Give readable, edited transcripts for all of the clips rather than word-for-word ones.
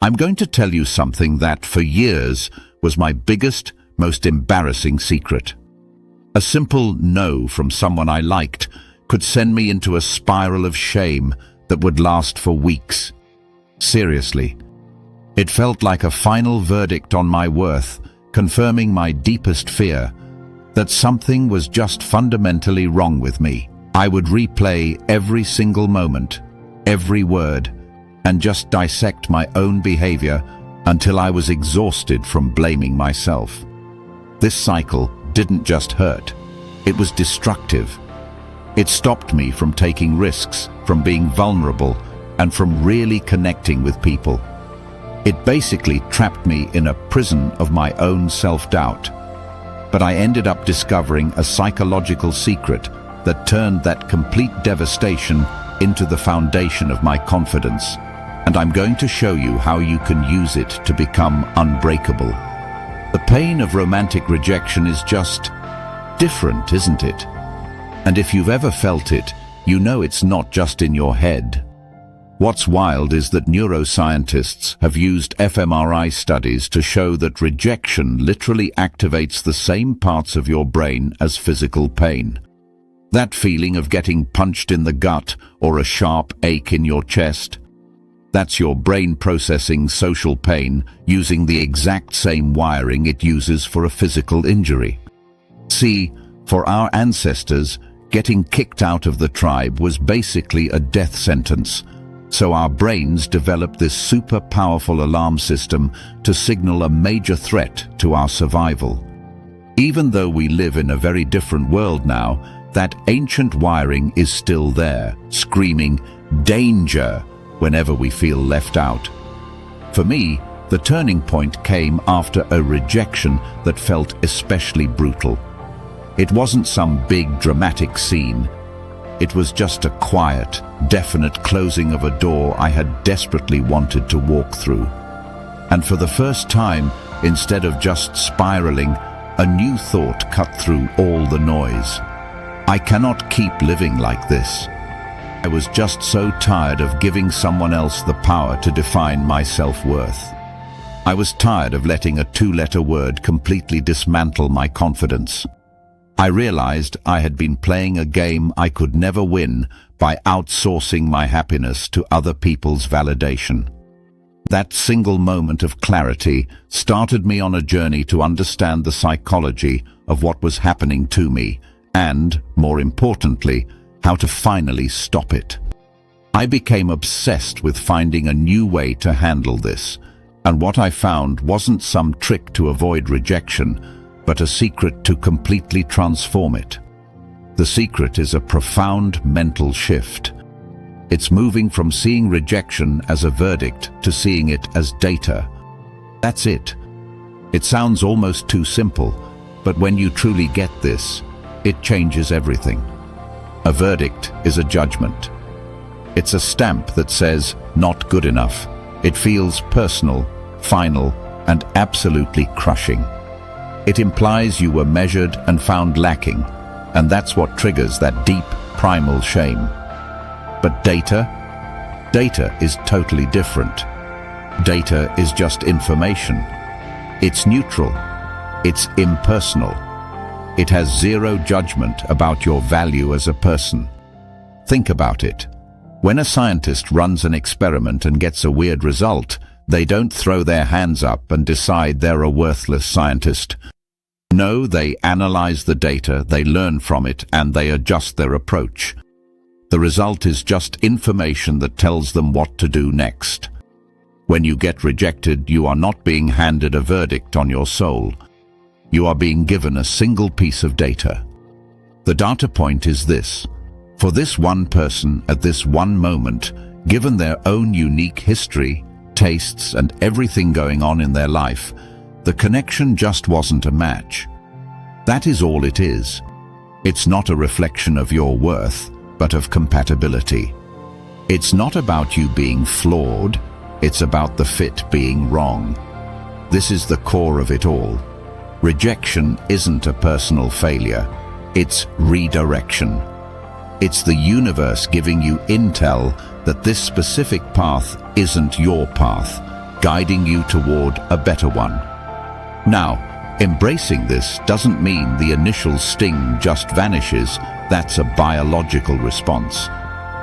I'm going to tell you something that, for years, was my biggest, most embarrassing secret. A simple no from someone I liked could send me into a spiral of shame that would last for weeks. Seriously. It felt like a final verdict on my worth, confirming my deepest fear, that something was just fundamentally wrong with me. I would replay every single moment, every word, and just dissect my own behavior until I was exhausted from blaming myself. This cycle didn't just hurt, it was destructive. It stopped me from taking risks, from being vulnerable, and from really connecting with people. It basically trapped me in a prison of my own self-doubt. But I ended up discovering a psychological secret that turned that complete devastation into the foundation of my confidence. And I'm going to show you how you can use it to become unbreakable. The pain of romantic rejection is just different, isn't it? And if you've ever felt it, you know it's not just in your head. What's wild is that neuroscientists have used fMRI studies to show that rejection literally activates the same parts of your brain as physical pain. That feeling of getting punched in the gut or a sharp ache in your chest, that's your brain processing social pain using the exact same wiring it uses for a physical injury. See, for our ancestors, getting kicked out of the tribe was basically a death sentence. So our brains developed this super powerful alarm system to signal a major threat to our survival. Even though we live in a very different world now, that ancient wiring is still there, screaming, "Danger!" whenever we feel left out. For me, the turning point came after a rejection that felt especially brutal. It wasn't some big dramatic scene. It was just a quiet, definite closing of a door I had desperately wanted to walk through. And for the first time, instead of just spiraling, a new thought cut through all the noise. I cannot keep living like this. I was just so tired of giving someone else the power to define my self-worth. I was tired of letting a two-letter word completely dismantle my confidence. I realized I had been playing a game I could never win by outsourcing my happiness to other people's validation. That single moment of clarity started me on a journey to understand the psychology of what was happening to me and, more importantly, how to finally stop it. I became obsessed with finding a new way to handle this, and what I found wasn't some trick to avoid rejection, but a secret to completely transform it. The secret is a profound mental shift. It's moving from seeing rejection as a verdict to seeing it as data. That's it. It sounds almost too simple, but when you truly get this, it changes everything. A verdict is a judgment. It's a stamp that says, not good enough. It feels personal, final, and absolutely crushing. It implies you were measured and found lacking, and that's what triggers that deep, primal shame. But data is totally different. Data is just information. It's neutral. It's impersonal. It has zero judgment about your value as a person. Think about it. When a scientist runs an experiment and gets a weird result, they don't throw their hands up and decide they're a worthless scientist. No, they analyze the data, they learn from it, and they adjust their approach. The result is just information that tells them what to do next. When you get rejected, you are not being handed a verdict on your soul. You are being given a single piece of data. The data point is this. For this one person at this one moment, given their own unique history, tastes, and everything going on in their life, the connection just wasn't a match. That is all it is. It's not a reflection of your worth, but of compatibility. It's not about you being flawed, it's about the fit being wrong. This is the core of it all. Rejection isn't a personal failure, it's redirection. It's the universe giving you intel that this specific path isn't your path, guiding you toward a better one. Now, embracing this doesn't mean the initial sting just vanishes. That's a biological response.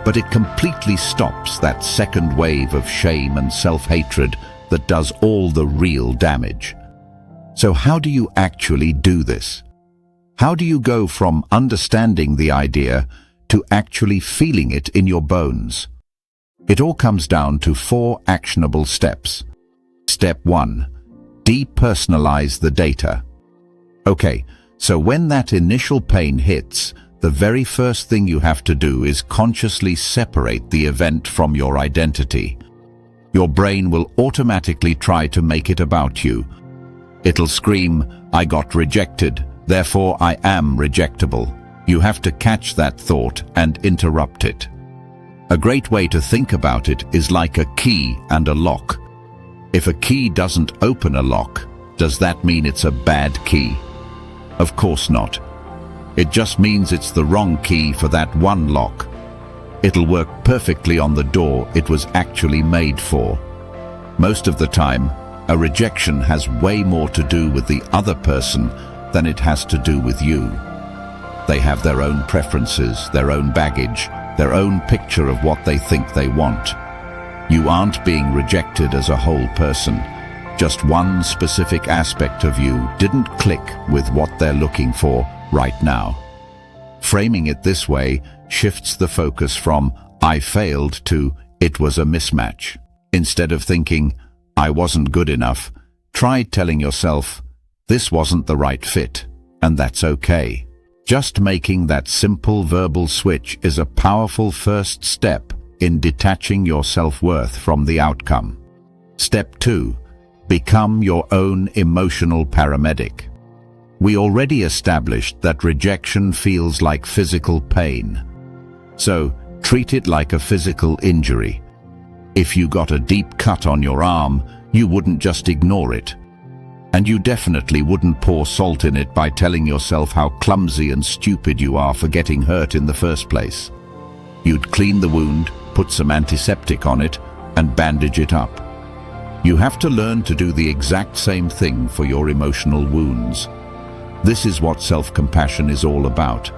But it completely stops that second wave of shame and self-hatred that does all the real damage. So how do you actually do this? How do you go from understanding the idea to actually feeling it in your bones? It all comes down to 4 actionable steps. Step 1. Depersonalize the data. Okay, so when that initial pain hits, the very first thing you have to do is consciously separate the event from your identity. Your brain will automatically try to make it about you. It'll scream, "I got rejected, therefore I am rejectable." You have to catch that thought and interrupt it. A great way to think about it is like a key and a lock. If a key doesn't open a lock, does that mean it's a bad key? Of course not. It just means it's the wrong key for that one lock. It'll work perfectly on the door it was actually made for. Most of the time, a rejection has way more to do with the other person than it has to do with you. They have their own preferences, their own baggage, their own picture of what they think they want. You aren't being rejected as a whole person. Just one specific aspect of you didn't click with what they're looking for right now. Framing it this way shifts the focus from "I failed" to "it was a mismatch." Instead of thinking, "I wasn't good enough," try telling yourself, "This wasn't the right fit," and that's okay. Just making that simple verbal switch is a powerful first step in detaching your self-worth from the outcome. Step 2. Become your own emotional paramedic. We already established that rejection feels like physical pain. So, treat it like a physical injury. If you got a deep cut on your arm, you wouldn't just ignore it. And you definitely wouldn't pour salt in it by telling yourself how clumsy and stupid you are for getting hurt in the first place. You'd clean the wound, put some antiseptic on it, and bandage it up. You have to learn to do the exact same thing for your emotional wounds. This is what self-compassion is all about.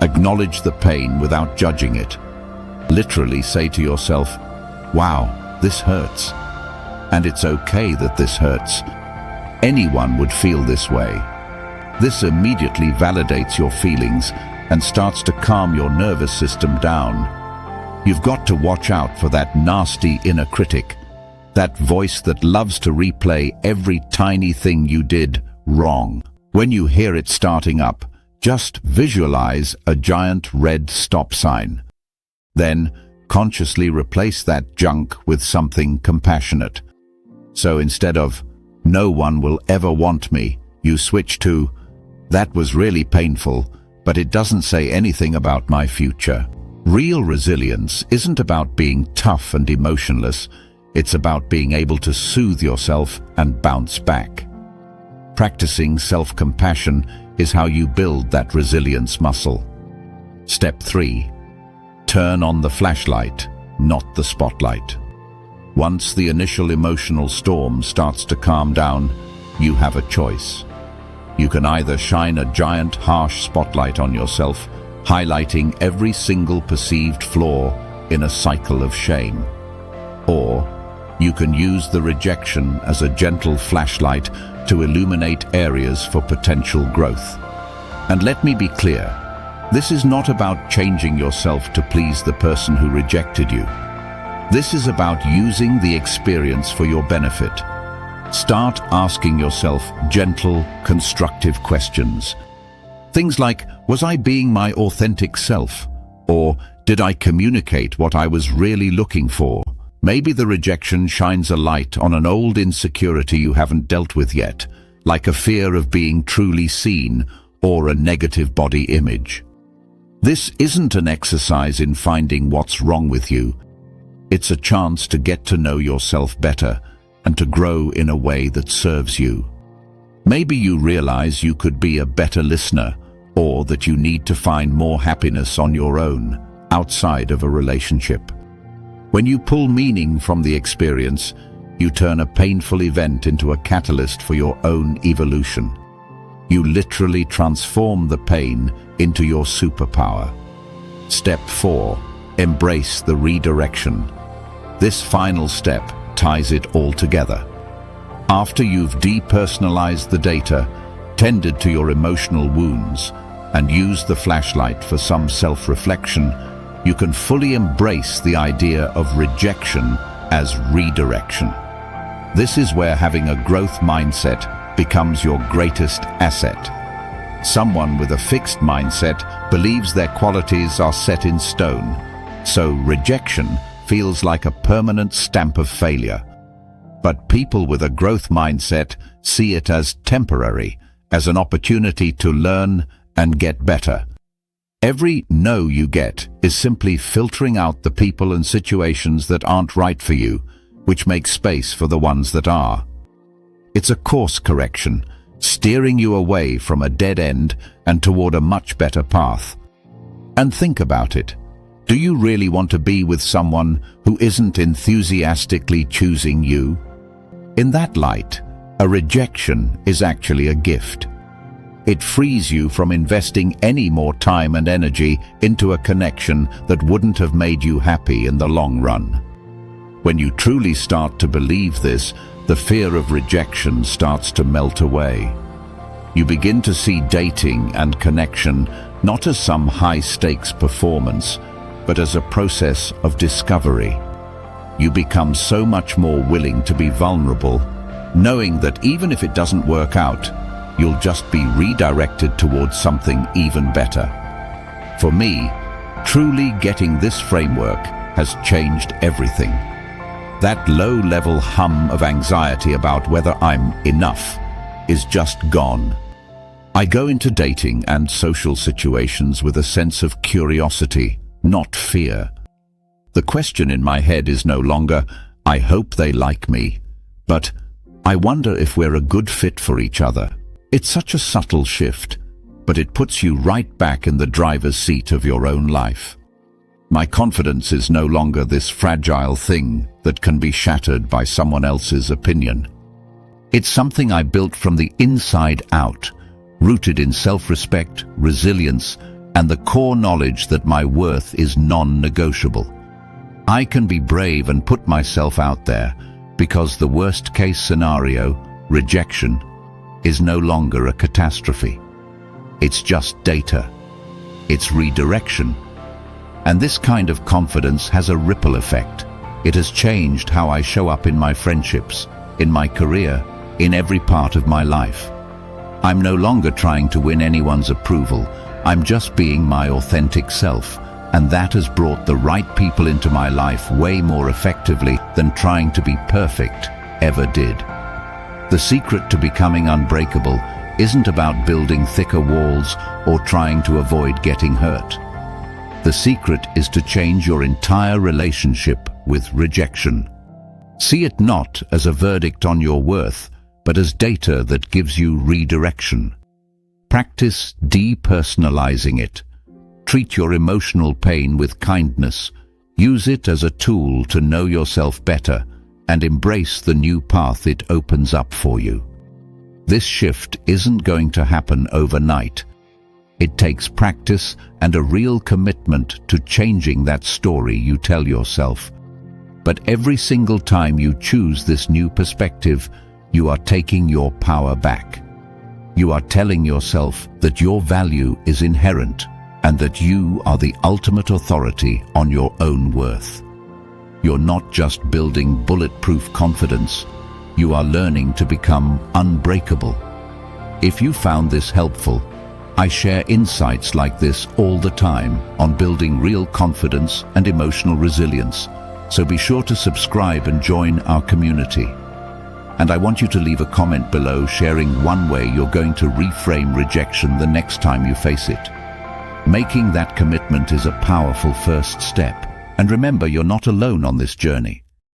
Acknowledge the pain without judging it. Literally say to yourself, "Wow, this hurts." And it's okay that this hurts. Anyone would feel this way. This immediately validates your feelings and starts to calm your nervous system down. You've got to watch out for that nasty inner critic, that voice that loves to replay every tiny thing you did wrong. When you hear it starting up, just visualize a giant red stop sign. Then, consciously replace that junk with something compassionate. So instead of, "No one will ever want me," you switch to, "That was really painful, but it doesn't say anything about my future." Real resilience isn't about being tough and emotionless. It's about being able to soothe yourself and bounce back. Practicing self-compassion is how you build that resilience muscle. Step 3. Turn on the flashlight, not the spotlight. Once the initial emotional storm starts to calm down, you have a choice. You can either shine a giant, harsh spotlight on yourself, highlighting every single perceived flaw in a cycle of shame. Or you can use the rejection as a gentle flashlight to illuminate areas for potential growth. And let me be clear, this is not about changing yourself to please the person who rejected you. This is about using the experience for your benefit. Start asking yourself gentle, constructive questions. Things like, was I being my authentic self? Or did I communicate what I was really looking for? Maybe the rejection shines a light on an old insecurity you haven't dealt with yet, like a fear of being truly seen or a negative body image. This isn't an exercise in finding what's wrong with you. It's a chance to get to know yourself better and to grow in a way that serves you. Maybe you realize you could be a better listener, or that you need to find more happiness on your own, outside of a relationship. When you pull meaning from the experience, You turn a painful event into a catalyst for your own evolution. You literally transform the pain into your superpower. Step 4. Embrace the redirection. This final step ties it all together. After you've depersonalized the data, tended to your emotional wounds, and used the flashlight for some self-reflection, you can fully embrace the idea of rejection as redirection. This is where having a growth mindset becomes your greatest asset. Someone with a fixed mindset believes their qualities are set in stone, so rejection feels like a permanent stamp of failure. But people with a growth mindset see it as temporary, as an opportunity to learn and get better. Every no you get is simply filtering out the people and situations that aren't right for you, which makes space for the ones that are. It's a course correction, steering you away from a dead end and toward a much better path. And think about it. Do you really want to be with someone who isn't enthusiastically choosing you? In that light, a rejection is actually a gift. It frees you from investing any more time and energy into a connection that wouldn't have made you happy in the long run. When you truly start to believe this, the fear of rejection starts to melt away. You begin to see dating and connection not as some high-stakes performance, but as a process of discovery. You become so much more willing to be vulnerable, knowing that even if it doesn't work out, you'll just be redirected towards something even better. For me, truly getting this framework has changed everything. That low-level hum of anxiety about whether I'm enough is just gone. I go into dating and social situations with a sense of curiosity, not fear. The question in my head is no longer, I hope they like me, but I wonder if we're a good fit for each other. It's such a subtle shift, but it puts you right back in the driver's seat of your own life. My confidence is no longer this fragile thing that can be shattered by someone else's opinion. It's something I built from the inside out, rooted in self-respect, resilience, and the core knowledge that my worth is non-negotiable. I can be brave and put myself out there because the worst-case scenario, rejection, is no longer a catastrophe. It's just data. It's redirection. And this kind of confidence has a ripple effect. It has changed how I show up in my friendships, in my career, in every part of my life. I'm no longer trying to win anyone's approval. I'm just being my authentic self, and that has brought the right people into my life way more effectively than trying to be perfect ever did. The secret to becoming unbreakable isn't about building thicker walls or trying to avoid getting hurt. The secret is to change your entire relationship with rejection. See it not as a verdict on your worth, but as data that gives you redirection. Practice depersonalizing it. Treat your emotional pain with kindness. Use it as a tool to know yourself better and embrace the new path it opens up for you. This shift isn't going to happen overnight. It takes practice and a real commitment to changing that story you tell yourself. But every single time you choose this new perspective, you are taking your power back. You are telling yourself that your value is inherent and that you are the ultimate authority on your own worth. You're not just building bulletproof confidence, you are learning to become unbreakable. If you found this helpful, I share insights like this all the time on building real confidence and emotional resilience, so be sure to subscribe and join our community. And I want you to leave a comment below sharing one way you're going to reframe rejection the next time you face it. Making that commitment is a powerful first step. And remember, you're not alone on this journey.